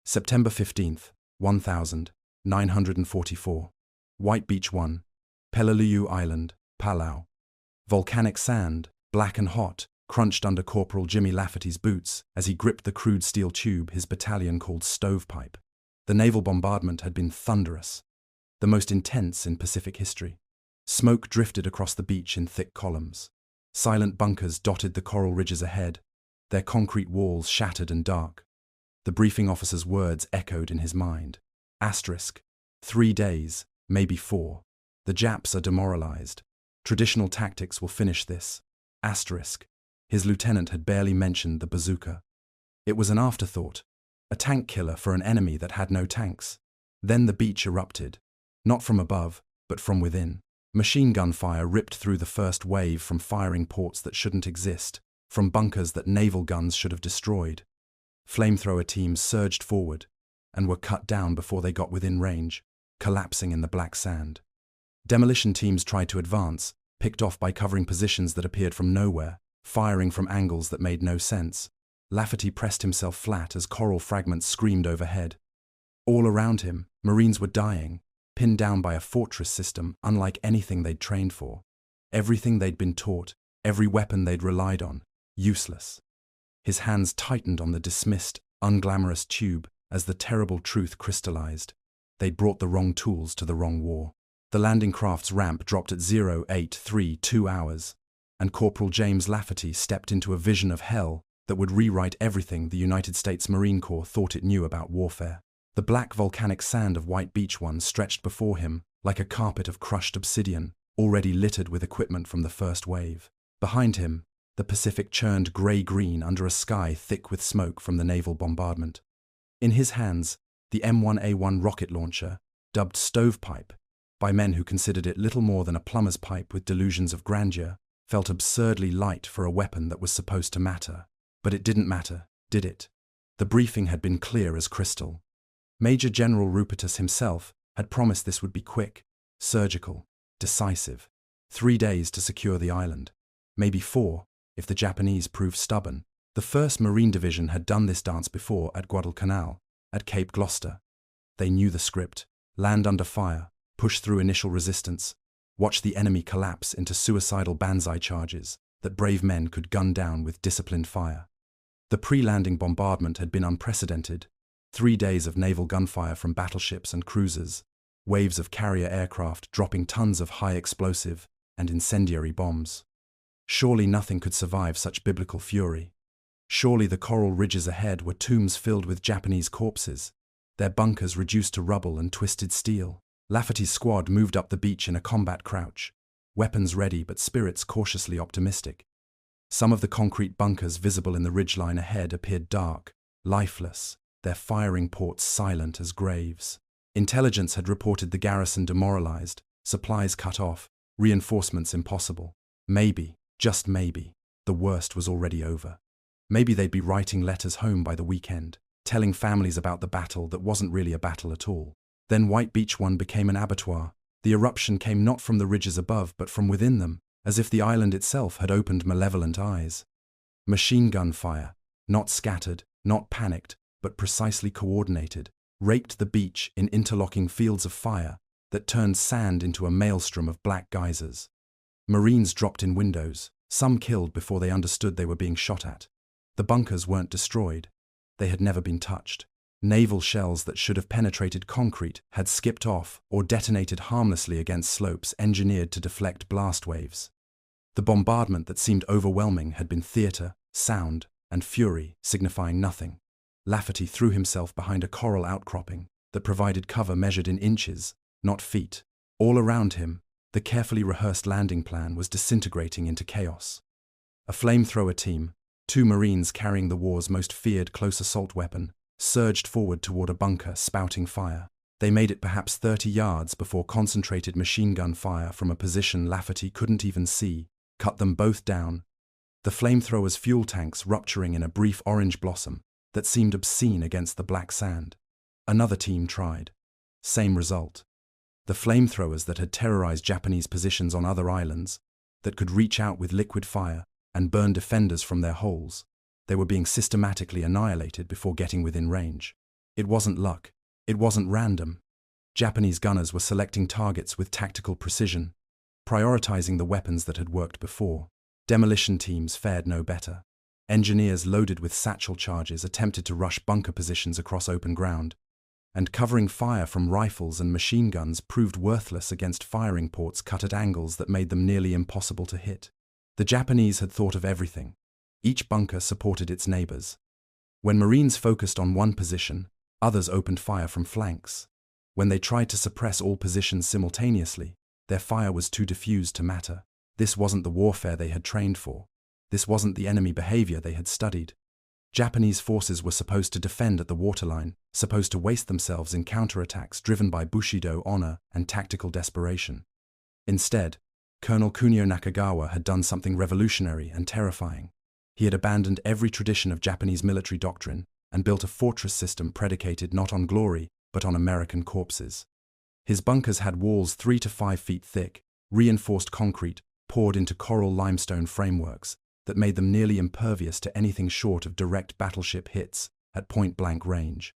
September 15th, 1944. White Beach 1, Peleliu Island, Palau. Volcanic sand, black and hot, crunched under Corporal Jimmy Lafferty's boots as he gripped the crude steel tube his battalion called Stovepipe. The naval bombardment had been thunderous, the most intense in Pacific history. Smoke drifted across the beach in thick columns. Silent bunkers dotted the coral ridges ahead, their concrete walls shattered and dark. The briefing officer's words echoed in his mind. Asterisk. 3 days, maybe 4. The Japs are demoralized. Traditional tactics will finish this. Asterisk. His lieutenant had barely mentioned the bazooka. It was an afterthought, a tank killer for an enemy that had no tanks. Then the beach erupted. Not from above, but from within. Machine gun fire ripped through the first wave from firing ports that shouldn't exist, from bunkers that naval guns should have destroyed. Flamethrower teams surged forward and were cut down before they got within range, collapsing in the black sand. Demolition teams tried to advance, picked off by covering positions that appeared from nowhere, firing from angles that made no sense. Lafferty pressed himself flat as coral fragments screamed overhead. All around him, Marines were dying, pinned down by a fortress system unlike anything they'd trained for. Everything they'd been taught, every weapon they'd relied on, useless. His hands tightened on the dismissed, unglamorous tube as the terrible truth crystallized. They'd brought the wrong tools to the wrong war. The landing craft's ramp dropped at 0832 hours, and Corporal James Lafferty stepped into a vision of hell that would rewrite everything the United States Marine Corps thought it knew about warfare. The black volcanic sand of White Beach 1 stretched before him like a carpet of crushed obsidian, already littered with equipment from the first wave. Behind him, the Pacific churned grey-green under a sky thick with smoke from the naval bombardment. In his hands, the M1A1 rocket launcher, dubbed Stovepipe, by men who considered it little more than a plumber's pipe with delusions of grandeur, felt absurdly light for a weapon that was supposed to matter. But it didn't matter, did it? The briefing had been clear as crystal. Major General Rupertus himself had promised this would be quick, surgical, decisive. 3 days to secure the island. Maybe 4, if the Japanese proved stubborn. The 1st Marine Division had done this dance before at Guadalcanal, at Cape Gloucester. They knew the script: land under fire, push through initial resistance, watch the enemy collapse into suicidal banzai charges that brave men could gun down with disciplined fire. The pre-landing bombardment had been unprecedented. 3 days of naval gunfire from battleships and cruisers, waves of carrier aircraft dropping tons of high explosive and incendiary bombs. Surely nothing could survive such biblical fury. Surely the coral ridges ahead were tombs filled with Japanese corpses, their bunkers reduced to rubble and twisted steel. Lafferty's squad moved up the beach in a combat crouch, weapons ready but spirits cautiously optimistic. Some of the concrete bunkers visible in the ridgeline ahead appeared dark, lifeless, their firing ports silent as graves. Intelligence had reported the garrison demoralized, supplies cut off, reinforcements impossible. Maybe, just maybe, the worst was already over. Maybe they'd be writing letters home by the weekend, telling families about the battle that wasn't really a battle at all. Then White Beach 1 became an abattoir. The eruption came not from the ridges above but from within them, as if the island itself had opened malevolent eyes. Machine gun fire, not scattered, not panicked, but precisely coordinated, raked the beach in interlocking fields of fire that turned sand into a maelstrom of black geysers. Marines dropped in windows, some killed before they understood they were being shot at. The bunkers weren't destroyed. They had never been touched. Naval shells that should have penetrated concrete had skipped off or detonated harmlessly against slopes engineered to deflect blast waves. The bombardment that seemed overwhelming had been theater, sound, and fury signifying nothing. Lafferty threw himself behind a coral outcropping that provided cover measured in inches, not feet. All around him, the carefully rehearsed landing plan was disintegrating into chaos. A flamethrower team, 2 Marines carrying the war's most feared close assault weapon, surged forward toward a bunker spouting fire. They made it perhaps 30 yards before concentrated machine gun fire from a position Lafferty couldn't even see cut them both down, the flamethrower's fuel tanks rupturing in a brief orange blossom that seemed obscene against the black sand. Another team tried. Same result. The flamethrowers that had terrorized Japanese positions on other islands, that could reach out with liquid fire and burn defenders from their holes, they were being systematically annihilated before getting within range. It wasn't luck. It wasn't random. Japanese gunners were selecting targets with tactical precision, prioritizing the weapons that had worked before. Demolition teams fared no better. Engineers loaded with satchel charges attempted to rush bunker positions across open ground, and covering fire from rifles and machine guns proved worthless against firing ports cut at angles that made them nearly impossible to hit. The Japanese had thought of everything. Each bunker supported its neighbors. When Marines focused on one position, others opened fire from flanks. When they tried to suppress all positions simultaneously, their fire was too diffused to matter. This wasn't the warfare they had trained for. This wasn't the enemy behavior they had studied. Japanese forces were supposed to defend at the waterline, supposed to waste themselves in counterattacks driven by Bushido honor and tactical desperation. Instead, Colonel Kunio Nakagawa had done something revolutionary and terrifying. He had abandoned every tradition of Japanese military doctrine and built a fortress system predicated not on glory, but on American corpses. His bunkers had walls 3 to 5 feet thick, reinforced concrete poured into coral limestone frameworks that made them nearly impervious to anything short of direct battleship hits at point-blank range.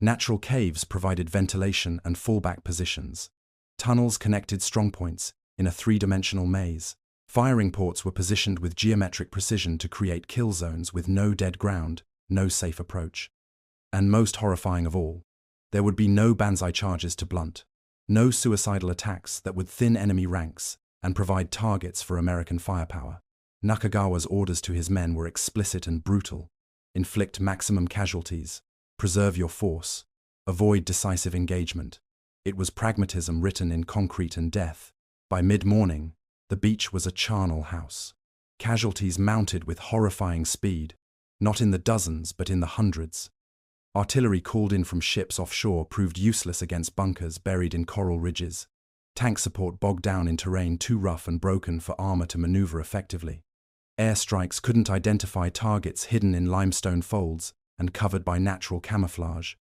Natural caves provided ventilation and fallback positions. Tunnels connected strongpoints in a three-dimensional maze. Firing ports were positioned with geometric precision to create kill zones with no dead ground, no safe approach. And most horrifying of all, there would be no banzai charges to blunt, no suicidal attacks that would thin enemy ranks and provide targets for American firepower. Nakagawa's orders to his men were explicit and brutal. Inflict maximum casualties, preserve your force, avoid decisive engagement. It was pragmatism written in concrete and death. By mid-morning, the beach was a charnel house. Casualties mounted with horrifying speed, not in the dozens but in the hundreds. Artillery called in from ships offshore proved useless against bunkers buried in coral ridges. Tank support bogged down in terrain too rough and broken for armor to maneuver effectively. Airstrikes couldn't identify targets hidden in limestone folds and covered by natural camouflage.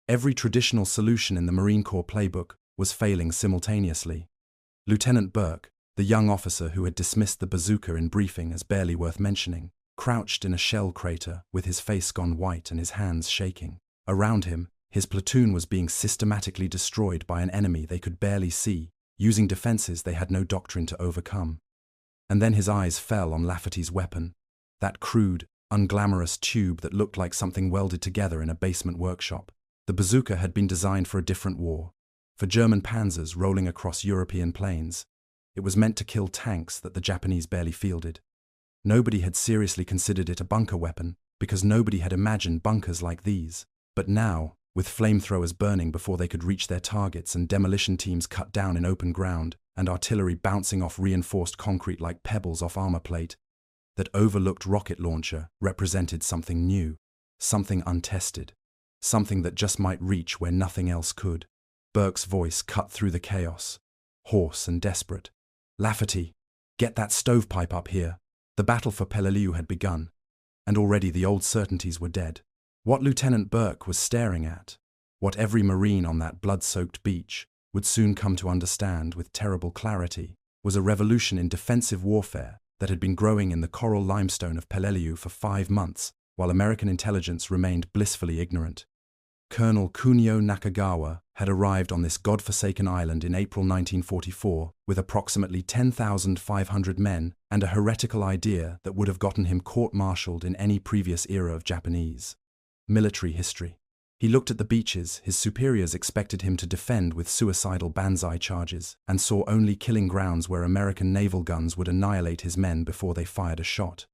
Every traditional solution in the Marine Corps playbook was failing simultaneously. Lieutenant Burke, the young officer who had dismissed the bazooka in briefing as barely worth mentioning, crouched in a shell crater with his face gone white and his hands shaking. Around him, his platoon was being systematically destroyed by an enemy they could barely see, using defenses they had no doctrine to overcome. And then his eyes fell on Lafferty's weapon, that crude, unglamorous tube that looked like something welded together in a basement workshop. The bazooka had been designed for a different war, for German panzers rolling across European plains. It was meant to kill tanks that the Japanese barely fielded. Nobody had seriously considered it a bunker weapon because nobody had imagined bunkers like these. But now, with flamethrowers burning before they could reach their targets and demolition teams cut down in open ground and artillery bouncing off reinforced concrete like pebbles off armor plate, that overlooked rocket launcher represented something new, something untested, something that just might reach where nothing else could. Burke's voice cut through the chaos, hoarse and desperate. "Lafferty, get that stovepipe up here." The battle for Peleliu had begun, and already the old certainties were dead. What Lieutenant Burke was staring at, what every Marine on that blood-soaked beach would soon come to understand with terrible clarity, was a revolution in defensive warfare that had been growing in the coral limestone of Peleliu for 5 months, while American intelligence remained blissfully ignorant. Colonel Kunio Nakagawa had arrived on this godforsaken island in April 1944 with approximately 10,500 men and a heretical idea that would have gotten him court-martialed in any previous era of Japanese military history. He looked at the beaches his superiors expected him to defend with suicidal banzai charges and saw only killing grounds where American naval guns would annihilate his men before they fired a shot.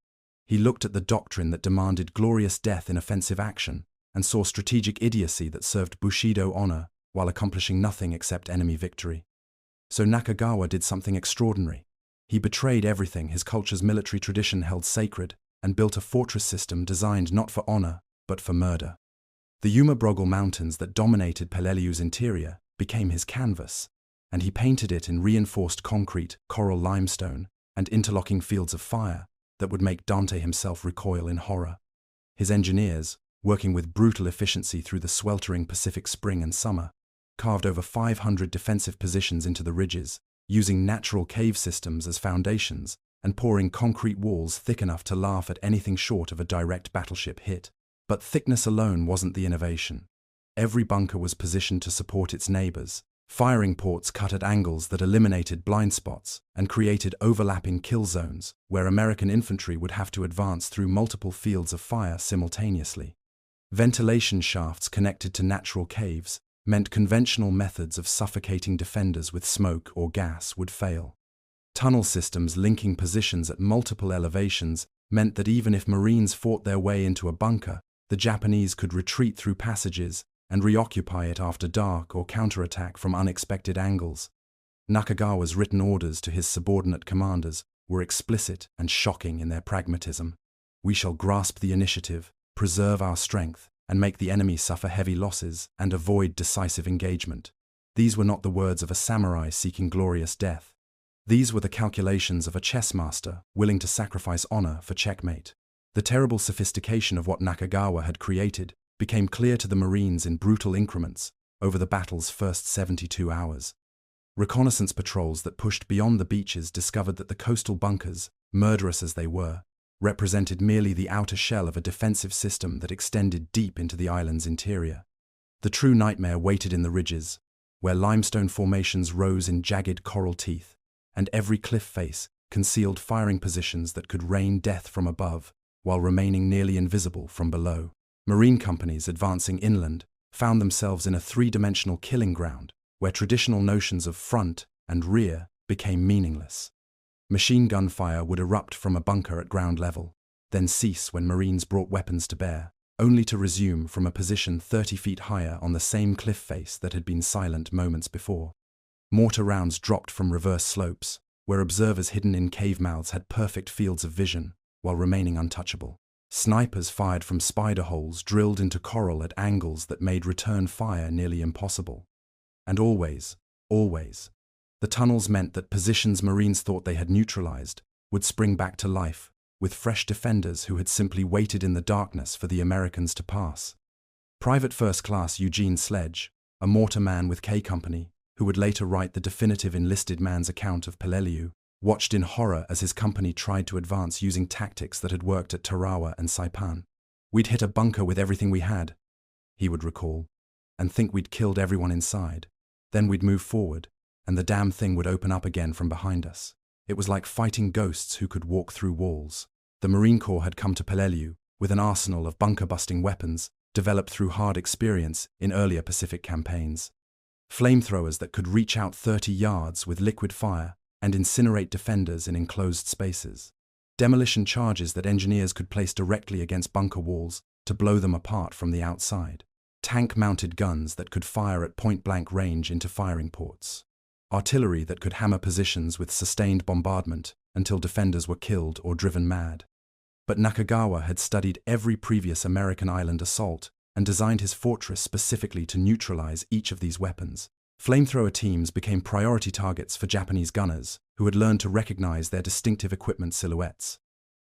He looked at the doctrine that demanded glorious death in offensive action and saw strategic idiocy that served Bushido honor while accomplishing nothing except enemy victory. So Nakagawa did something extraordinary. He betrayed everything his culture's military tradition held sacred and built a fortress system designed not for honor, but for murder. The Umabrogel Mountains that dominated Peleliu's interior became his canvas, and he painted it in reinforced concrete, coral limestone, and interlocking fields of fire that would make Dante himself recoil in horror. His engineers, working with brutal efficiency through the sweltering Pacific spring and summer, carved over 500 defensive positions into the ridges, using natural cave systems as foundations and pouring concrete walls thick enough to laugh at anything short of a direct battleship hit. But thickness alone wasn't the innovation. Every bunker was positioned to support its neighbors. Firing ports cut at angles that eliminated blind spots and created overlapping kill zones where American infantry would have to advance through multiple fields of fire simultaneously. Ventilation shafts connected to natural caves meant conventional methods of suffocating defenders with smoke or gas would fail. Tunnel systems linking positions at multiple elevations meant that even if Marines fought their way into a bunker, the Japanese could retreat through passages and reoccupy it after dark or counterattack from unexpected angles. Nakagawa's written orders to his subordinate commanders were explicit and shocking in their pragmatism. "We shall grasp the initiative, preserve our strength, and make the enemy suffer heavy losses and avoid decisive engagement." These were not the words of a samurai seeking glorious death. These were the calculations of a chess master willing to sacrifice honor for checkmate. The terrible sophistication of what Nakagawa had created became clear to the Marines in brutal increments over the battle's first 72 hours. Reconnaissance patrols that pushed beyond the beaches discovered that the coastal bunkers, murderous as they were, represented merely the outer shell of a defensive system that extended deep into the island's interior. The true nightmare waited in the ridges, where limestone formations rose in jagged coral teeth, and every cliff face concealed firing positions that could rain death from above while remaining nearly invisible from below. Marine companies advancing inland found themselves in a three-dimensional killing ground where traditional notions of front and rear became meaningless. Machine gun fire would erupt from a bunker at ground level, then cease when Marines brought weapons to bear, only to resume from a position 30 feet higher on the same cliff face that had been silent moments before. Mortar rounds dropped from reverse slopes, where observers hidden in cave mouths had perfect fields of vision while remaining untouchable. Snipers fired from spider holes drilled into coral at angles that made return fire nearly impossible. And always, the tunnels meant that positions Marines thought they had neutralized would spring back to life, with fresh defenders who had simply waited in the darkness for the Americans to pass. Private First Class Eugene Sledge, a mortarman with K Company, who would later write the definitive enlisted man's account of Peleliu, watched in horror as his company tried to advance using tactics that had worked at Tarawa and Saipan. "We'd hit a bunker with everything we had," he would recall, "and think we'd killed everyone inside. Then we'd move forward, and the damn thing would open up again from behind us. It was like fighting ghosts who could walk through walls." The Marine Corps had come to Peleliu with an arsenal of bunker-busting weapons developed through hard experience in earlier Pacific campaigns. Flamethrowers that could reach out 30 yards with liquid fire and incinerate defenders in enclosed spaces. Demolition charges that engineers could place directly against bunker walls to blow them apart from the outside. Tank-mounted guns that could fire at point-blank range into firing ports. Artillery that could hammer positions with sustained bombardment until defenders were killed or driven mad. But Nakagawa had studied every previous American island assault and designed his fortress specifically to neutralize each of these weapons. Flamethrower teams became priority targets for Japanese gunners who had learned to recognize their distinctive equipment silhouettes.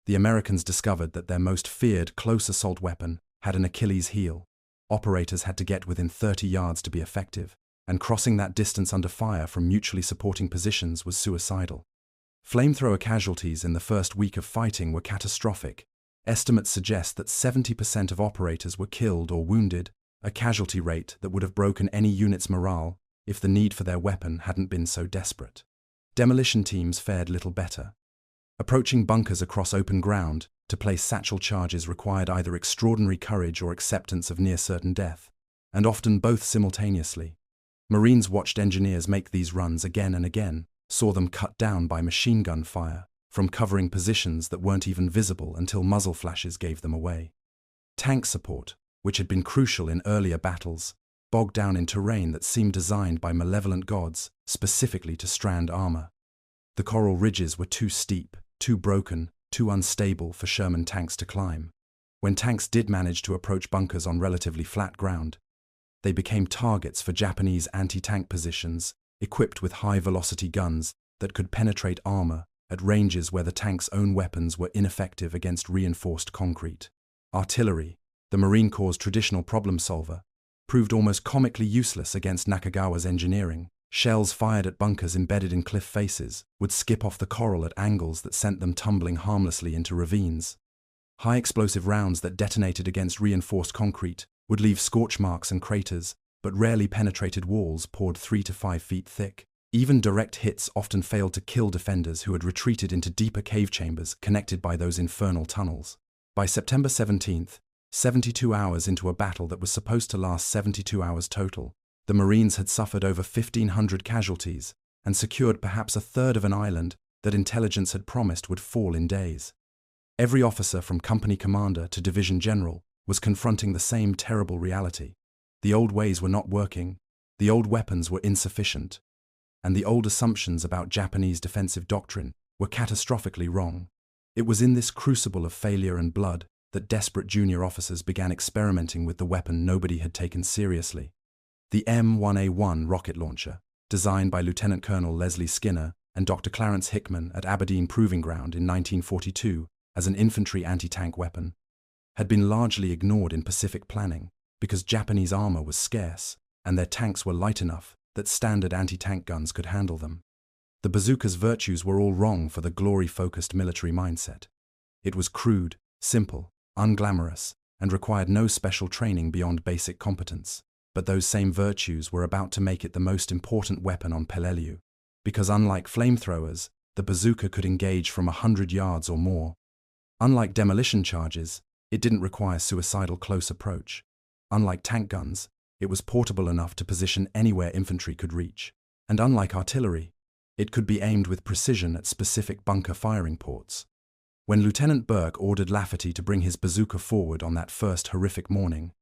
The Americans discovered that their most feared close assault weapon had an Achilles heel. Operators had to get within 30 yards to be effective, and crossing that distance under fire from mutually supporting positions was suicidal. Flamethrower casualties in the first week of fighting were catastrophic. Estimates suggest that 70% of operators were killed or wounded, a casualty rate that would have broken any unit's morale if the need for their weapon hadn't been so desperate. Demolition teams fared little better. Approaching bunkers across open ground to place satchel charges required either extraordinary courage or acceptance of near-certain death, and often both simultaneously. Marines watched engineers make these runs again and again, saw them cut down by machine gun fire, from covering positions that weren't even visible until muzzle flashes gave them away. Tank support, which had been crucial in earlier battles, bogged down in terrain that seemed designed by malevolent gods specifically to strand armor. The coral ridges were too steep, too broken, too unstable for Sherman tanks to climb. When tanks did manage to approach bunkers on relatively flat ground, they became targets for Japanese anti-tank positions equipped with high-velocity guns that could penetrate armor at ranges where the tank's own weapons were ineffective against reinforced concrete. Artillery, the Marine Corps' traditional problem solver, proved almost comically useless against Nakagawa's engineering. Shells fired at bunkers embedded in cliff faces would skip off the coral at angles that sent them tumbling harmlessly into ravines. High-explosive rounds that detonated against reinforced concrete would leave scorch marks and craters, but rarely penetrated walls poured 3 to 5 feet thick. Even direct hits often failed to kill defenders who had retreated into deeper cave chambers connected by those infernal tunnels. By September 17th, 72 hours into a battle that was supposed to last 72 hours total, the Marines had suffered over 1,500 casualties and secured perhaps a third of an island that intelligence had promised would fall in days. Every officer from company commander to division general was confronting the same terrible reality. The old ways were not working, the old weapons were insufficient, and the old assumptions about Japanese defensive doctrine were catastrophically wrong. It was in this crucible of failure and blood that desperate junior officers began experimenting with the weapon nobody had taken seriously. The M1A1 rocket launcher, designed by Lieutenant Colonel Leslie Skinner and Dr. Clarence Hickman at Aberdeen Proving Ground in 1942 as an infantry anti-tank weapon, had been largely ignored in Pacific planning because Japanese armor was scarce and their tanks were light enough that standard anti-tank guns could handle them. The bazooka's virtues were all wrong for the glory-focused military mindset. It was crude, simple, unglamorous, and required no special training beyond basic competence. But those same virtues were about to make it the most important weapon on Peleliu, because unlike flamethrowers, the bazooka could engage from 100 yards or more. Unlike demolition charges, it didn't require suicidal close approach. Unlike tank guns, it was portable enough to position anywhere infantry could reach. And unlike artillery, it could be aimed with precision at specific bunker firing ports. When Lieutenant Burke ordered Lafferty to bring his bazooka forward on that first horrific morning,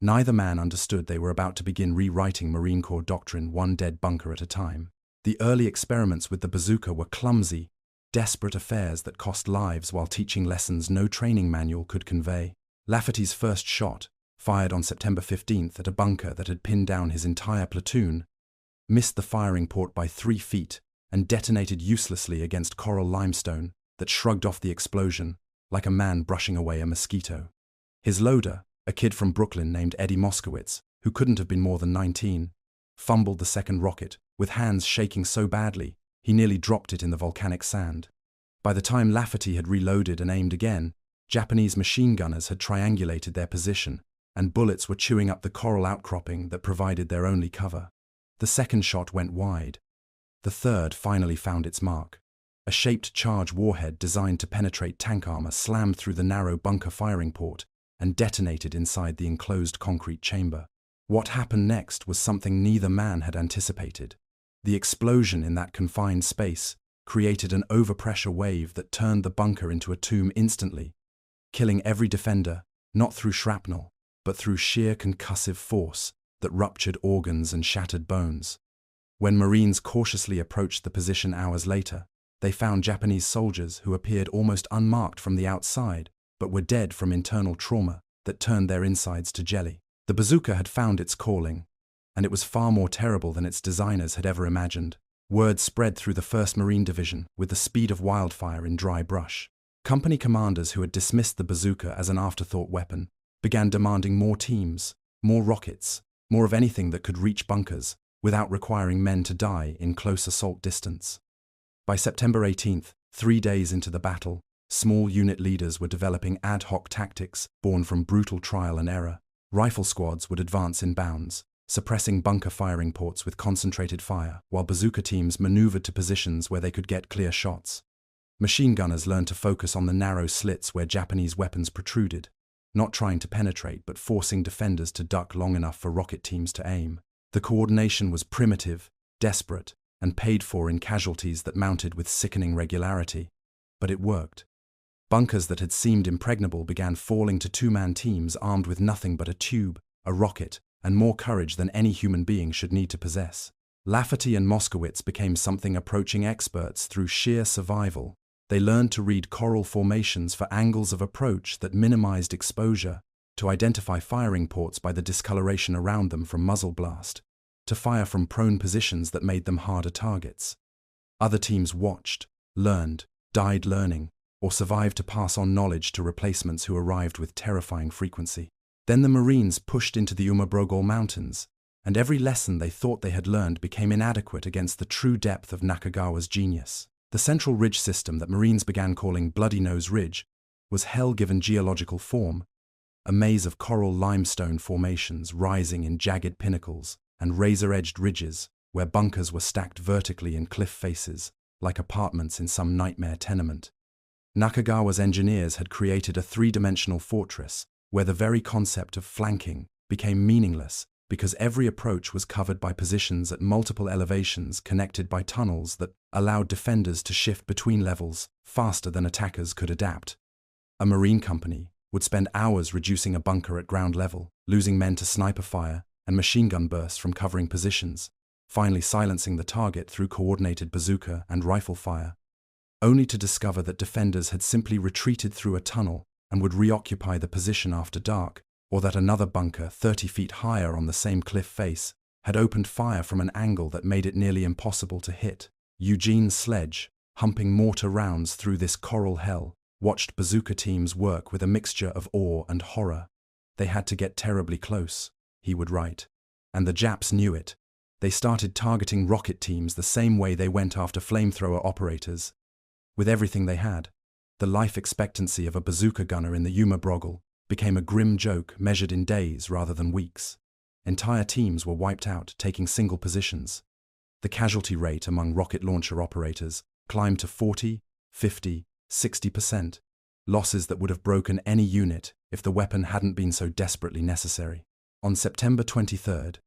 neither man understood they were about to begin rewriting Marine Corps doctrine one dead bunker at a time. The early experiments with the bazooka were clumsy, desperate affairs that cost lives while teaching lessons no training manual could convey. Lafferty's first shot, fired on September 15th at a bunker that had pinned down his entire platoon, missed the firing port by 3 feet and detonated uselessly against coral limestone that shrugged off the explosion like a man brushing away a mosquito. His loader, a kid from Brooklyn named Eddie Moskowitz, who couldn't have been more than 19, fumbled the second rocket, with hands shaking so badly he nearly dropped it in the volcanic sand. By the time Lafferty had reloaded and aimed again, Japanese machine gunners had triangulated their position, and bullets were chewing up the coral outcropping that provided their only cover. The second shot went wide. The third finally found its mark. A shaped charge warhead designed to penetrate tank armor slammed through the narrow bunker firing port and detonated inside the enclosed concrete chamber. What happened next was something neither man had anticipated. The explosion in that confined space created an overpressure wave that turned the bunker into a tomb instantly, killing every defender, not through shrapnel, but through sheer concussive force that ruptured organs and shattered bones. When Marines cautiously approached the position hours later, they found Japanese soldiers who appeared almost unmarked from the outside, but were dead from internal trauma that turned their insides to jelly. The bazooka had found its calling, and it was far more terrible than its designers had ever imagined. Word spread through the 1st Marine Division with the speed of wildfire in dry brush. Company commanders who had dismissed the bazooka as an afterthought weapon began demanding more teams, more rockets, more of anything that could reach bunkers without requiring men to die in close assault distance. By September 18th, 3 days into the battle, small unit leaders were developing ad hoc tactics born from brutal trial and error. Rifle squads would advance in bounds, suppressing bunker firing ports with concentrated fire, while bazooka teams maneuvered to positions where they could get clear shots. Machine gunners learned to focus on the narrow slits where Japanese weapons protruded, not trying to penetrate but forcing defenders to duck long enough for rocket teams to aim. The coordination was primitive, desperate, and paid for in casualties that mounted with sickening regularity. But it worked. Bunkers that had seemed impregnable began falling to 2-man teams armed with nothing but a tube, a rocket, and more courage than any human being should need to possess. Lafferty and Moskowitz became something approaching experts through sheer survival. They learned to read coral formations for angles of approach that minimized exposure, to identify firing ports by the discoloration around them from muzzle blast, to fire from prone positions that made them harder targets. Other teams watched, learned, died learning, or survived to pass on knowledge to replacements who arrived with terrifying frequency. Then the Marines pushed into the Umabrogol Mountains, and every lesson they thought they had learned became inadequate against the true depth of Nakagawa's genius. The central ridge system that Marines began calling Bloody Nose Ridge was hell given geological form, a maze of coral limestone formations rising in jagged pinnacles and razor-edged ridges where bunkers were stacked vertically in cliff faces, like apartments in some nightmare tenement. Nakagawa's engineers had created a three-dimensional fortress where the very concept of flanking became meaningless because every approach was covered by positions at multiple elevations connected by tunnels that allowed defenders to shift between levels faster than attackers could adapt. A marine company would spend hours reducing a bunker at ground level, losing men to sniper fire and machine gun bursts from covering positions, finally silencing the target through coordinated bazooka and rifle fire, only to discover that defenders had simply retreated through a tunnel and would reoccupy the position after dark, or that another bunker 30 feet higher on the same cliff face had opened fire from an angle that made it nearly impossible to hit. Eugene's sledge, humping mortar rounds through this coral hell, watched bazooka teams work with a mixture of awe and horror. They had to get terribly close, he would write. And the Japs knew it. They started targeting rocket teams the same way they went after flamethrower operators. With everything they had, the life expectancy of a bazooka gunner in the Yuma became a grim joke measured in days rather than weeks. Entire teams were wiped out, taking single positions. The casualty rate among rocket launcher operators climbed to 40, 50, 60%, losses that would have broken any unit if the weapon hadn't been so desperately necessary. On September 23rd,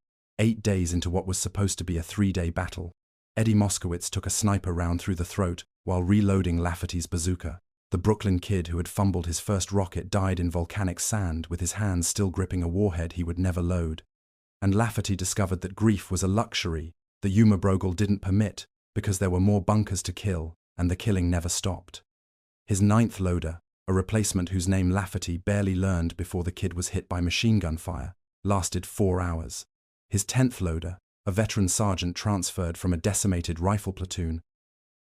8 days into what was supposed to be a 3-day battle, Eddie Moskowitz took a sniper round through the throat while reloading Lafferty's bazooka. The Brooklyn kid who had fumbled his first rocket died in volcanic sand with his hands still gripping a warhead he would never load. And Lafferty discovered that grief was a luxury the Yuma didn't permit because there were more bunkers to kill and the killing never stopped. His 9th loader, a replacement whose name Lafferty barely learned before the kid was hit by machine gun fire, lasted 4 hours. His 10th loader, a veteran sergeant transferred from a decimated rifle platoon,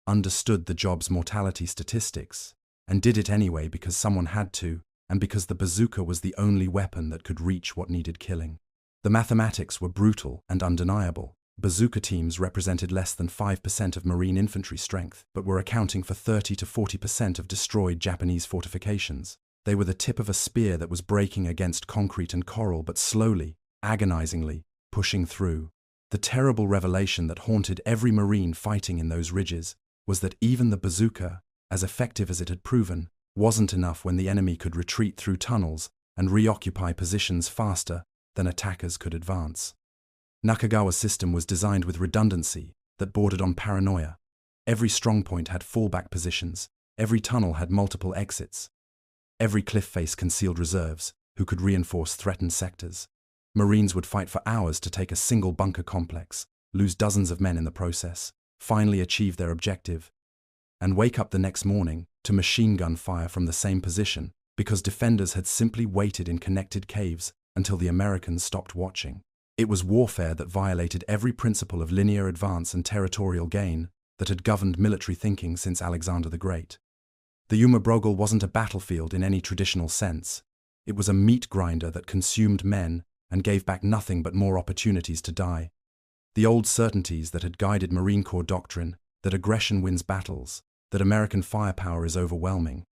understood the job's mortality statistics and did it anyway because someone had to, and because the bazooka was the only weapon that could reach what needed killing. The mathematics were brutal and undeniable. Bazooka teams represented less than 5% of Marine infantry strength, but were accounting for 30 to 40% of destroyed Japanese fortifications. They were the tip of a spear that was breaking against concrete and coral, but slowly, agonizingly, pushing through. The terrible revelation that haunted every Marine fighting in those ridges was that even the bazooka, as effective as it had proven, wasn't enough when the enemy could retreat through tunnels and reoccupy positions faster than attackers could advance. Nakagawa's system was designed with redundancy that bordered on paranoia. Every strongpoint had fallback positions, every tunnel had multiple exits. Every cliff face concealed reserves who could reinforce threatened sectors. Marines would fight for hours to take a single bunker complex, lose dozens of men in the process, finally achieve their objective, and wake up the next morning to machine gun fire from the same position because defenders had simply waited in connected caves until the Americans stopped watching. It was warfare that violated every principle of linear advance and territorial gain that had governed military thinking since Alexander the Great. The Yuma wasn't a battlefield in any traditional sense. It was a meat grinder that consumed men and gave back nothing but more opportunities to die. The old certainties that had guided Marine Corps doctrine, that aggression wins battles, that American firepower is overwhelming,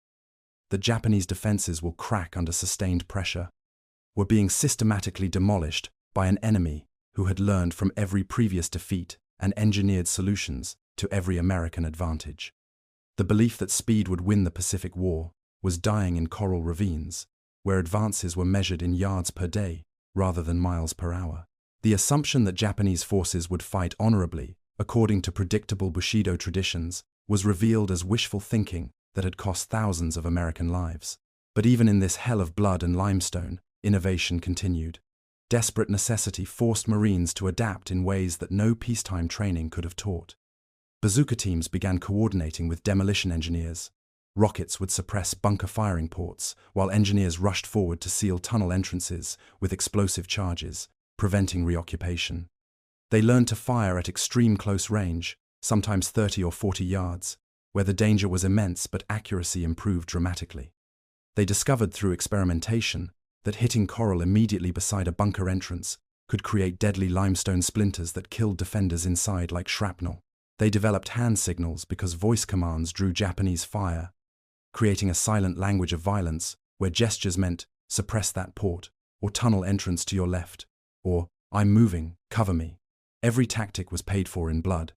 that Japanese defenses will crack under sustained pressure, were being systematically demolished by an enemy who had learned from every previous defeat and engineered solutions to every American advantage. The belief that speed would win the Pacific War was dying in coral ravines, where advances were measured in yards per day rather than miles per hour. The assumption that Japanese forces would fight honorably, according to predictable Bushido traditions, was revealed as wishful thinking that had cost thousands of American lives. But even in this hell of blood and limestone, innovation continued. Desperate necessity forced Marines to adapt in ways that no peacetime training could have taught. Bazooka teams began coordinating with demolition engineers. Rockets would suppress bunker firing ports, while engineers rushed forward to seal tunnel entrances with explosive charges, preventing reoccupation. They learned to fire at extreme close range, sometimes 30 or 40 yards, where the danger was immense but accuracy improved dramatically. They discovered through experimentation that hitting coral immediately beside a bunker entrance could create deadly limestone splinters that killed defenders inside like shrapnel. They developed hand signals because voice commands drew Japanese fire, creating a silent language of violence where gestures meant suppress that port, or tunnel entrance to your left, or I'm moving, cover me. Every tactic was paid for in blood.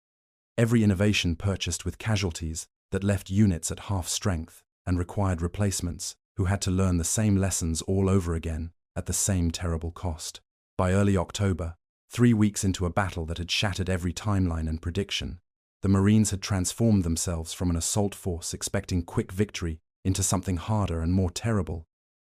Every innovation purchased with casualties that left units at half strength and required replacements who had to learn the same lessons all over again at the same terrible cost. By early October, 3 weeks into a battle that had shattered every timeline and prediction, the Marines had transformed themselves from an assault force expecting quick victory into something harder and more terrible.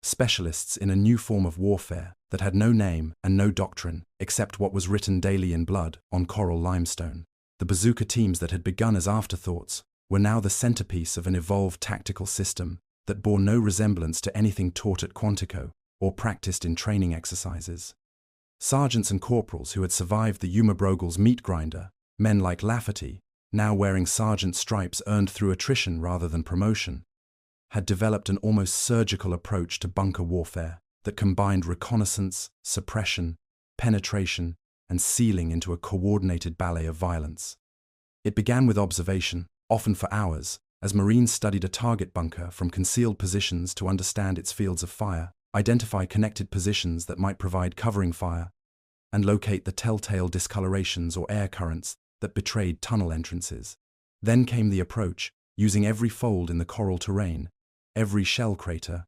Specialists in a new form of warfare that had no name and no doctrine except what was written daily in blood on coral limestone. The Bazooka teams that had begun as afterthoughts were now the centerpiece of an evolved tactical system that bore no resemblance to anything taught at Quantico or practiced in training exercises. Sergeants and corporals who had survived the Yuma Brogal's meat grinder, men like Lafferty, now wearing sergeant stripes earned through attrition rather than promotion, had developed an almost surgical approach to bunker warfare that combined reconnaissance, suppression, penetration, and sealing into a coordinated ballet of violence. It began with observation, often for hours, as Marines studied a target bunker from concealed positions to understand its fields of fire, identify connected positions that might provide covering fire, and locate the telltale discolorations or air currents that betrayed tunnel entrances. Then came the approach, using every fold in the coral terrain, every shell crater,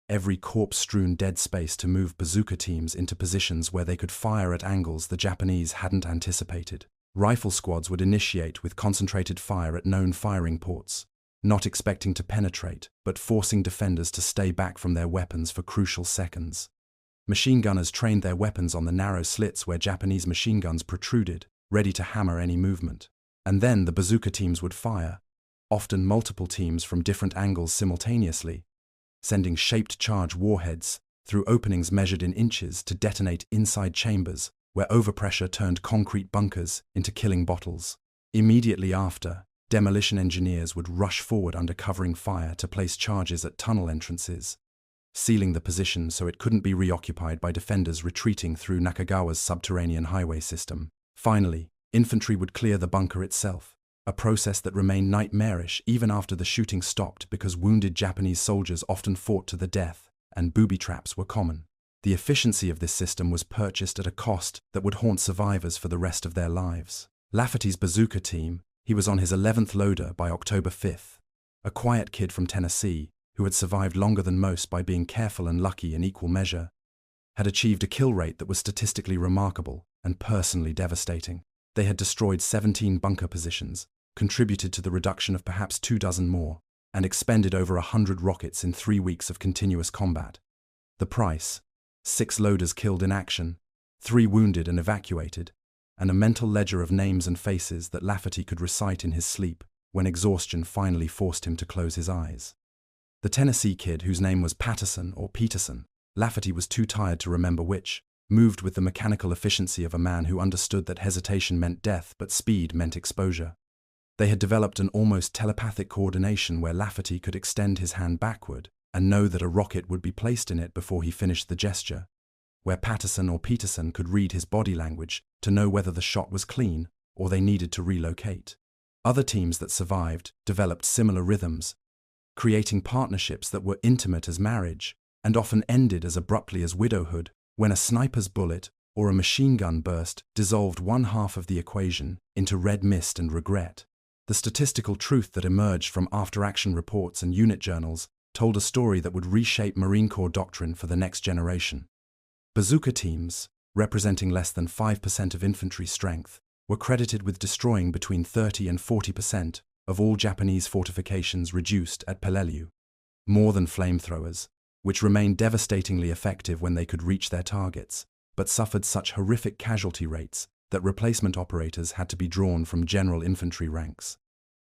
every corpse-strewn dead space to move bazooka teams into positions where they could fire at angles the Japanese hadn't anticipated. Rifle squads would initiate with concentrated fire at known firing ports, not expecting to penetrate, but forcing defenders to stay back from their weapons for crucial seconds. Machine gunners trained their weapons on the narrow slits where Japanese machine guns protruded, ready to hammer any movement. And then the bazooka teams would fire, often multiple teams from different angles simultaneously, sending shaped charge warheads through openings measured in inches to detonate inside chambers where overpressure turned concrete bunkers into killing bottles. Immediately after, demolition engineers would rush forward under covering fire to place charges at tunnel entrances, sealing the position so it couldn't be reoccupied by defenders retreating through Nakagawa's subterranean highway system. Finally, infantry would clear the bunker itself, a process that remained nightmarish even after the shooting stopped because wounded Japanese soldiers often fought to the death, and booby traps were common. The efficiency of this system was purchased at a cost that would haunt survivors for the rest of their lives. Lafferty's bazooka team, he was on his 11th loader by October 5th, a quiet kid from Tennessee who had survived longer than most by being careful and lucky in equal measure, had achieved a kill rate that was statistically remarkable and personally devastating. They had destroyed 17 bunker positions, contributed to the reduction of perhaps 24 more, and expended over 100 rockets in 3 weeks of continuous combat. The price: 6 loaders killed in action, 3 wounded and evacuated, and a mental ledger of names and faces that Lafferty could recite in his sleep when exhaustion finally forced him to close his eyes. The Tennessee kid, whose name was Patterson or Peterson, Lafferty was too tired to remember which, moved with the mechanical efficiency of a man who understood that hesitation meant death but speed meant exposure. They had developed an almost telepathic coordination where Lafferty could extend his hand backward and know that a rocket would be placed in it before he finished the gesture, where Patterson or Peterson could read his body language to know whether the shot was clean or they needed to relocate. Other teams that survived developed similar rhythms, creating partnerships that were intimate as marriage and often ended as abruptly as widowhood when a sniper's bullet or a machine gun burst dissolved one half of the equation into red mist and regret. The statistical truth that emerged from after-action reports and unit journals told a story that would reshape Marine Corps doctrine for the next generation. Bazooka teams, representing less than 5% of infantry strength, were credited with destroying between 30 and 40% of all Japanese fortifications reduced at Peleliu, more than flamethrowers, which remained devastatingly effective when they could reach their targets, but suffered such horrific casualty rates that replacement operators had to be drawn from general infantry ranks.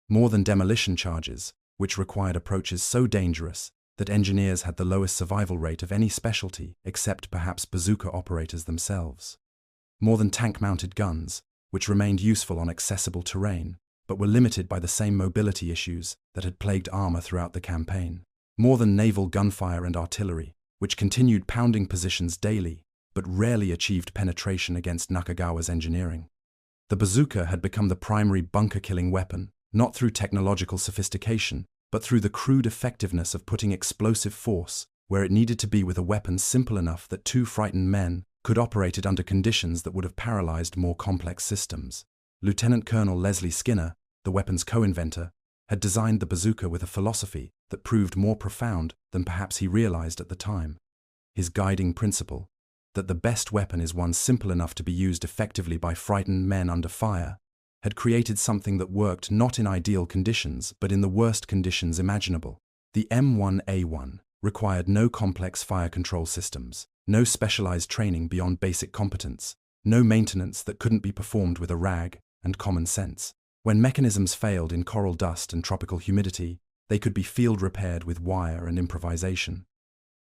More than demolition charges, which required approaches so dangerous that engineers had the lowest survival rate of any specialty except perhaps bazooka operators themselves. More than tank-mounted guns, which remained useful on accessible terrain, but were limited by the same mobility issues that had plagued armor throughout the campaign. More than naval gunfire and artillery, which continued pounding positions daily, but rarely achieved penetration against Nakagawa's engineering. The bazooka had become the primary bunker-killing weapon, not through technological sophistication, but through the crude effectiveness of putting explosive force where it needed to be with a weapon simple enough that two frightened men could operate it under conditions that would have paralyzed more complex systems. Lieutenant Colonel Leslie Skinner, the weapon's co-inventor, had designed the bazooka with a philosophy that proved more profound than perhaps he realized at the time. His guiding principle, that the best weapon is one simple enough to be used effectively by frightened men under fire, had created something that worked not in ideal conditions but in the worst conditions imaginable. The M1A1 required no complex fire control systems, no specialized training beyond basic competence, no maintenance that couldn't be performed with a rag and common sense. When mechanisms failed in coral dust and tropical humidity, they could be field repaired with wire and improvisation.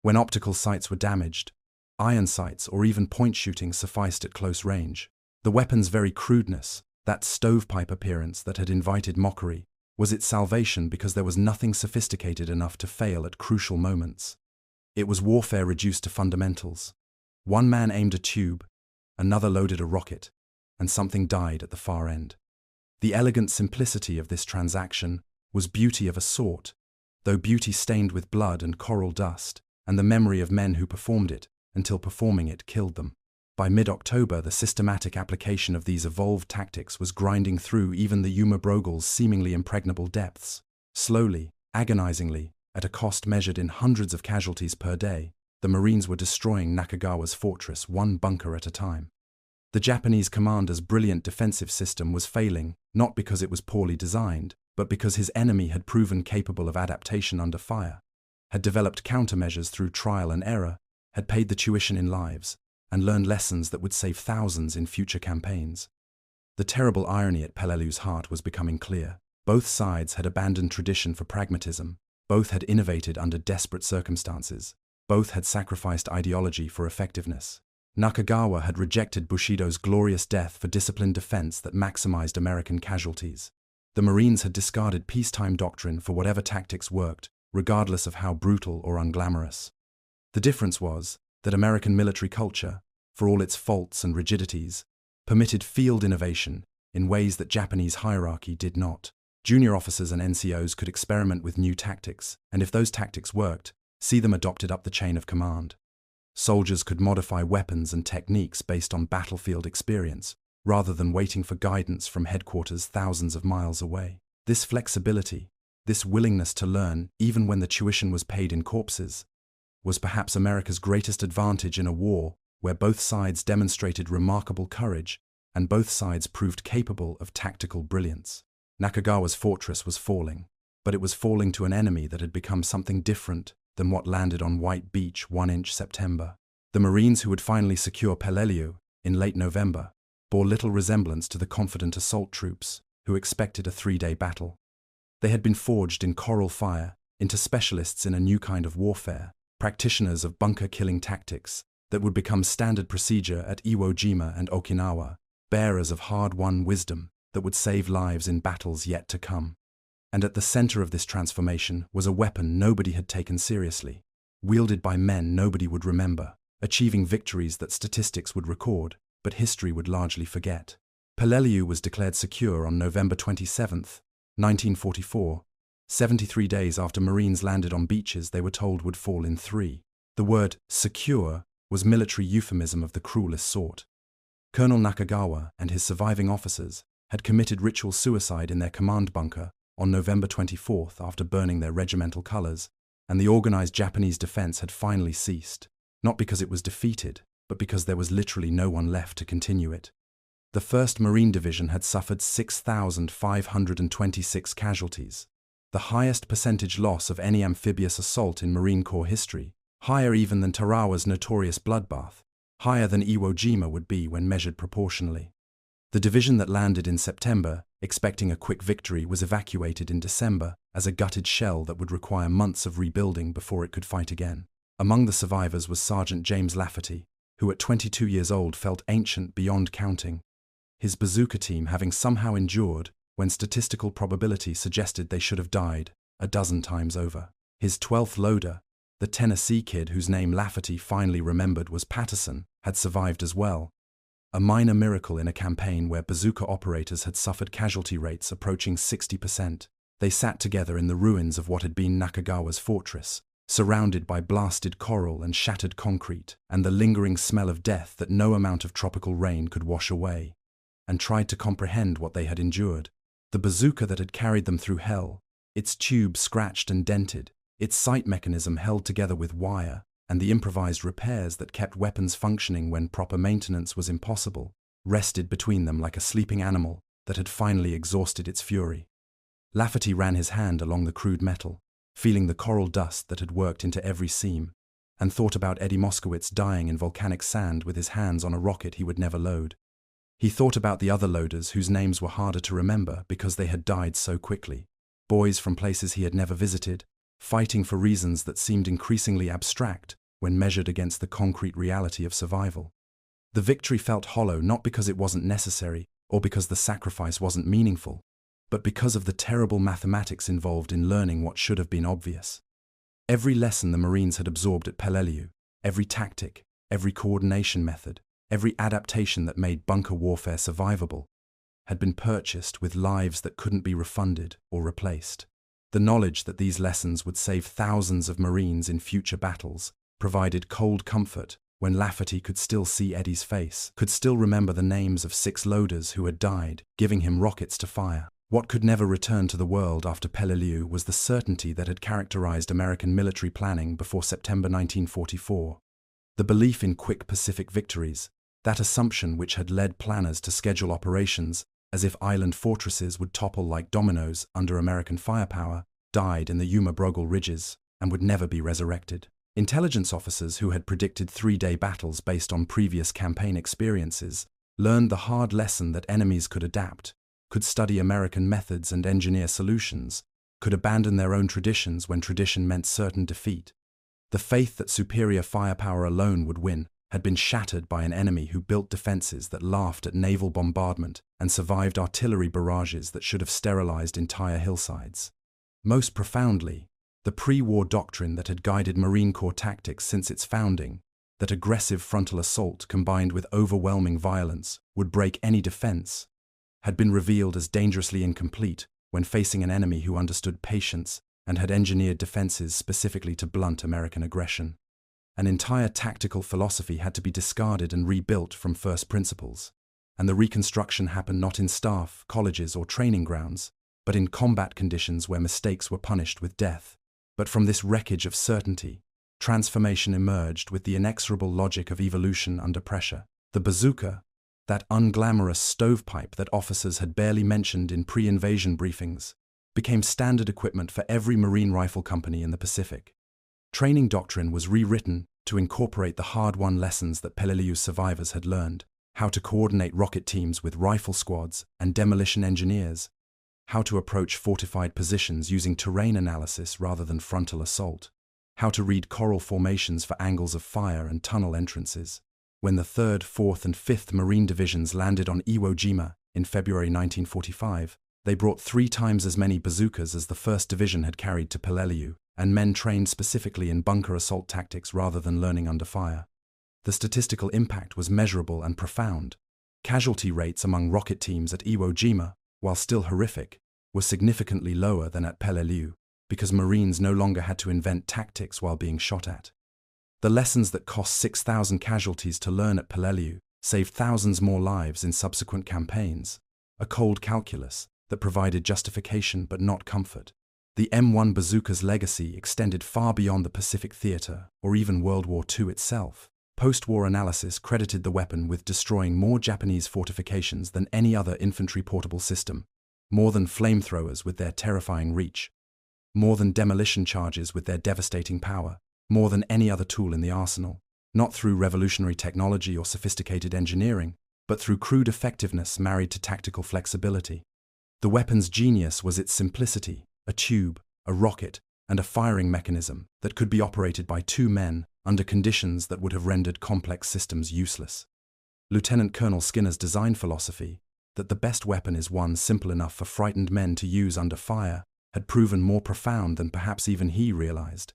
When optical sights were damaged, iron sights or even point shooting sufficed at close range. The weapon's very crudeness, that stovepipe appearance that had invited mockery, was its salvation because there was nothing sophisticated enough to fail at crucial moments. It was warfare reduced to fundamentals. One man aimed a tube, another loaded a rocket, and something died at the far end. The elegant simplicity of this transaction was beauty of a sort, though beauty stained with blood and coral dust, and the memory of men who performed it, until performing it killed them. By mid-October, the systematic application of these evolved tactics was grinding through even the Yuma Brogel's seemingly impregnable depths. Slowly, agonizingly, at a cost measured in hundreds of casualties per day, the Marines were destroying Nakagawa's fortress one bunker at a time. The Japanese commander's brilliant defensive system was failing, not because it was poorly designed, but because his enemy had proven capable of adaptation under fire, had developed countermeasures through trial and error, had paid the tuition in lives, and learned lessons that would save thousands in future campaigns. The terrible irony at Peleliu's heart was becoming clear. Both sides had abandoned tradition for pragmatism, both had innovated under desperate circumstances, both had sacrificed ideology for effectiveness. Nakagawa had rejected Bushido's glorious death for disciplined defense that maximized American casualties. The Marines had discarded peacetime doctrine for whatever tactics worked, regardless of how brutal or unglamorous. The difference was that American military culture, for all its faults and rigidities, permitted field innovation in ways that Japanese hierarchy did not. Junior officers and NCOs could experiment with new tactics, and if those tactics worked, see them adopted up the chain of command. Soldiers could modify weapons and techniques based on battlefield experience, rather than waiting for guidance from headquarters thousands of miles away. This flexibility, this willingness to learn even when the tuition was paid in corpses, was perhaps America's greatest advantage in a war where both sides demonstrated remarkable courage and both sides proved capable of tactical brilliance. Nakagawa's fortress was falling, but it was falling to an enemy that had become something different than what landed on White Beach 1-inch September. The Marines who would finally secure Peleliu in late November bore little resemblance to the confident assault troops who expected a 3-day battle. They had been forged in coral fire into specialists in a new kind of warfare, practitioners of bunker-killing tactics that would become standard procedure at Iwo Jima and Okinawa, bearers of hard-won wisdom that would save lives in battles yet to come. And at the center of this transformation was a weapon nobody had taken seriously, wielded by men nobody would remember, achieving victories that statistics would record, but history would largely forget. Peleliu was declared secure on November 27, 1944, 73 days after Marines landed on beaches they were told would fall in 3. The word secure was military euphemism of the cruelest sort. Colonel Nakagawa and his surviving officers had committed ritual suicide in their command bunker on November 24th after burning their regimental colors, and the organized Japanese defense had finally ceased, not because it was defeated, but because there was literally no one left to continue it. The 1st Marine Division had suffered 6,526 casualties, the highest percentage loss of any amphibious assault in Marine Corps history, higher even than Tarawa's notorious bloodbath, higher than Iwo Jima would be when measured proportionally. The division that landed in September, expecting a quick victory, was evacuated in December as a gutted shell that would require months of rebuilding before it could fight again. Among the survivors was Sergeant James Lafferty, who at 22 years old felt ancient beyond counting, his bazooka team having somehow endured when statistical probability suggested they should have died a dozen times over. His 12th loader, the Tennessee kid whose name Lafferty finally remembered was Patterson, had survived as well, a minor miracle in a campaign where bazooka operators had suffered casualty rates approaching 60%. They sat together in the ruins of what had been Nakagawa's fortress, surrounded by blasted coral and shattered concrete, and the lingering smell of death that no amount of tropical rain could wash away, and tried to comprehend what they had endured. The bazooka that had carried them through hell, its tube scratched and dented, its sight mechanism held together with wire, and the improvised repairs that kept weapons functioning when proper maintenance was impossible, rested between them like a sleeping animal that had finally exhausted its fury. Lafferty ran his hand along the crude metal, feeling the coral dust that had worked into every seam, and thought about Eddie Moskowitz dying in volcanic sand with his hands on a rocket he would never load. He thought about the other loaders whose names were harder to remember because they had died so quickly, boys from places he had never visited, fighting for reasons that seemed increasingly abstract when measured against the concrete reality of survival. The victory felt hollow not because it wasn't necessary or because the sacrifice wasn't meaningful, but because of the terrible mathematics involved in learning what should have been obvious. Every lesson the Marines had absorbed at Peleliu, every tactic, every coordination method, every adaptation that made bunker warfare survivable, had been purchased with lives that couldn't be refunded or replaced. The knowledge that these lessons would save thousands of Marines in future battles provided cold comfort when Lafferty could still see Eddie's face, could still remember the names of 6 loaders who had died, giving him rockets to fire. What could never return to the world after Peleliu was the certainty that had characterized American military planning before September 1944. The belief in quick Pacific victories, that assumption which had led planners to schedule operations as if island fortresses would topple like dominoes under American firepower, died in the Yuma Brogel ridges and would never be resurrected. Intelligence officers who had predicted 3-day battles based on previous campaign experiences learned the hard lesson that enemies could adapt, could study American methods and engineer solutions, could abandon their own traditions when tradition meant certain defeat. The faith that superior firepower alone would win had been shattered by an enemy who built defenses that laughed at naval bombardment and survived artillery barrages that should have sterilized entire hillsides. Most profoundly, the pre-war doctrine that had guided Marine Corps tactics since its founding, that aggressive frontal assault combined with overwhelming violence would break any defense, had been revealed as dangerously incomplete when facing an enemy who understood patience and had engineered defenses specifically to blunt American aggression. An entire tactical philosophy had to be discarded and rebuilt from first principles, and the reconstruction happened not in staff, colleges, or training grounds, but in combat conditions where mistakes were punished with death. But from this wreckage of certainty, transformation emerged with the inexorable logic of evolution under pressure. The bazooka, that unglamorous stovepipe that officers had barely mentioned in pre-invasion briefings, became standard equipment for every Marine rifle company in the Pacific. Training doctrine was rewritten to incorporate the hard-won lessons that Peleliu's survivors had learned: how to coordinate rocket teams with rifle squads and demolition engineers, how to approach fortified positions using terrain analysis rather than frontal assault, how to read coral formations for angles of fire and tunnel entrances. When the 3rd, 4th, and 5th Marine Divisions landed on Iwo Jima in February 1945, they brought 3 times as many bazookas as the 1st Division had carried to Peleliu, and men trained specifically in bunker assault tactics rather than learning under fire. The statistical impact was measurable and profound. Casualty rates among rocket teams at Iwo Jima, while still horrific, were significantly lower than at Peleliu, because Marines no longer had to invent tactics while being shot at. The lessons that cost 6,000 casualties to learn at Peleliu saved thousands more lives in subsequent campaigns, a cold calculus that provided justification but not comfort. The M1 bazooka's legacy extended far beyond the Pacific theater or even World War II itself. Post-war analysis credited the weapon with destroying more Japanese fortifications than any other infantry portable system, more than flamethrowers with their terrifying reach, more than demolition charges with their devastating power, more than any other tool in the arsenal, not through revolutionary technology or sophisticated engineering, but through crude effectiveness married to tactical flexibility. The weapon's genius was its simplicity: a tube, a rocket, and a firing mechanism that could be operated by 2 men under conditions that would have rendered complex systems useless. Lieutenant Colonel Skinner's design philosophy, that the best weapon is one simple enough for frightened men to use under fire, had proven more profound than perhaps even he realized.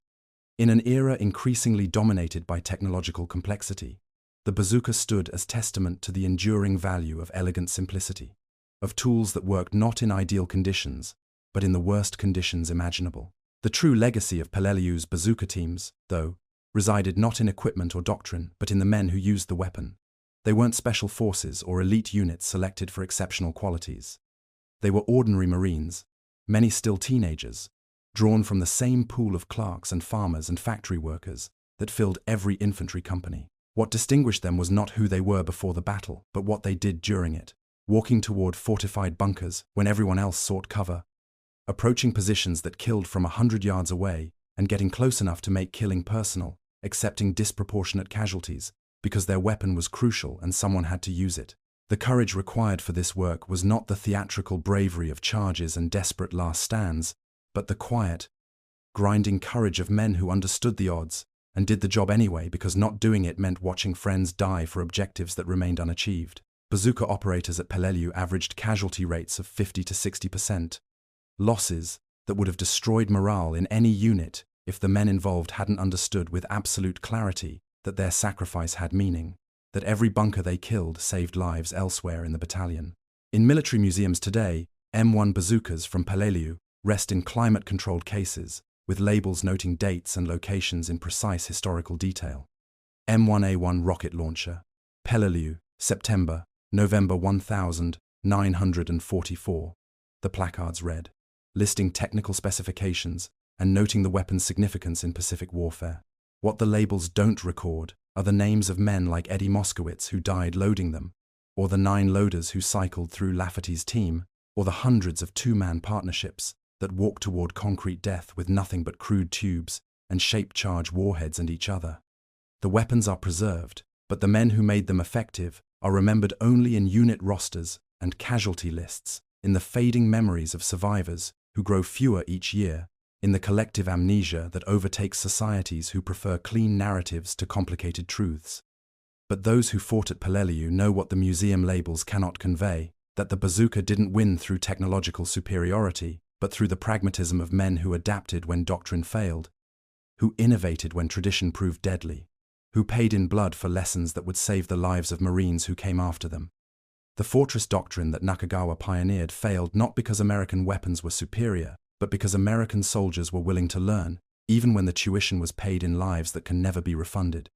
In an era increasingly dominated by technological complexity, the bazooka stood as testament to the enduring value of elegant simplicity, of tools that worked not in ideal conditions, but in the worst conditions imaginable. The true legacy of Peleliu's bazooka teams, though, resided not in equipment or doctrine, but in the men who used the weapon. They weren't special forces or elite units selected for exceptional qualities. They were ordinary Marines, many still teenagers, drawn from the same pool of clerks and farmers and factory workers that filled every infantry company. What distinguished them was not who they were before the battle, but what they did during it, walking toward fortified bunkers when everyone else sought cover, approaching positions that killed from 100 yards away and getting close enough to make killing personal, accepting disproportionate casualties because their weapon was crucial and someone had to use it. The courage required for this work was not the theatrical bravery of charges and desperate last stands, but the quiet, grinding courage of men who understood the odds and did the job anyway because not doing it meant watching friends die for objectives that remained unachieved. Bazooka operators at Peleliu averaged casualty rates of 50 to 60%, losses that would have destroyed morale in any unit if the men involved hadn't understood with absolute clarity that their sacrifice had meaning, that every bunker they killed saved lives elsewhere in the battalion. In military museums today, M1 bazookas from Peleliu rest in climate-controlled cases, with labels noting dates and locations in precise historical detail. M1A1 rocket launcher, Peleliu, September, November 1944. The placards read, listing technical specifications and noting the weapon's significance in Pacific warfare. What the labels don't record are the names of men like Eddie Moskowitz who died loading them, or the 9 loaders who cycled through Lafferty's team, or the hundreds of two-man partnerships that walked toward concrete death with nothing but crude tubes and shape-charge warheads and each other. The weapons are preserved, but the men who made them effective are remembered only in unit rosters and casualty lists, in the fading memories of survivors who grow fewer each year, in the collective amnesia that overtakes societies who prefer clean narratives to complicated truths. But those who fought at Peleliu know what the museum labels cannot convey, that the bazooka didn't win through technological superiority, but through the pragmatism of men who adapted when doctrine failed, who innovated when tradition proved deadly, who paid in blood for lessons that would save the lives of Marines who came after them. The fortress doctrine that Nakagawa pioneered failed not because American weapons were superior, but because American soldiers were willing to learn, even when the tuition was paid in lives that can never be refunded.